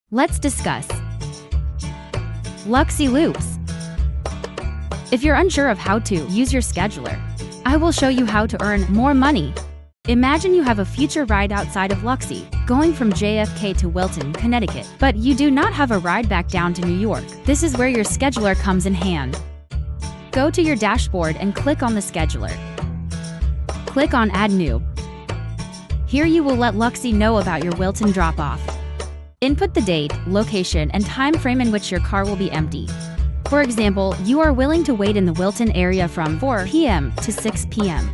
Let's discuss LUXY Loops. If you're unsure of how to use your scheduler, I will show you how to earn more money. Imagine you have a future ride outside of LUXY, going from JFK to Wilton, Connecticut, but you do not have a ride back down to New York. This is where your scheduler comes in hand. Go to your dashboard and click on the scheduler. Click on Add New. Here you will let LUXY know about your Wilton drop-off. Input the date, location, and time frame in which your car will be empty. For example, you are willing to wait in the Wilton area from 4 p.m. to 6 p.m.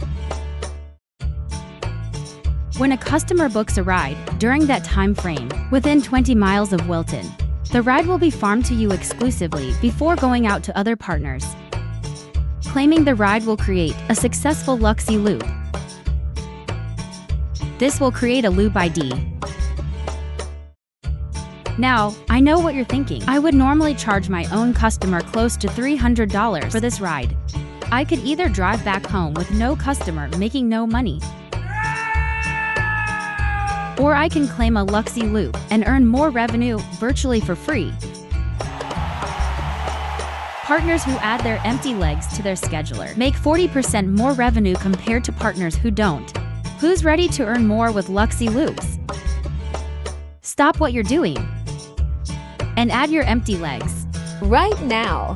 When a customer books a ride during that time frame within 20 miles of Wilton, the ride will be farmed to you exclusively before going out to other partners. Claiming the ride will create a successful LUXY loop. This will create a loop ID. Now, I know what you're thinking. I would normally charge my own customer close to $300 for this ride. I could either drive back home with no customer making no money, or I can claim a LUXY loop and earn more revenue virtually for free. Partners who add their empty legs to their scheduler make 40% more revenue compared to partners who don't. Who's ready to earn more with LUXY Loops? Stop what you're doing and add your empty legs right now.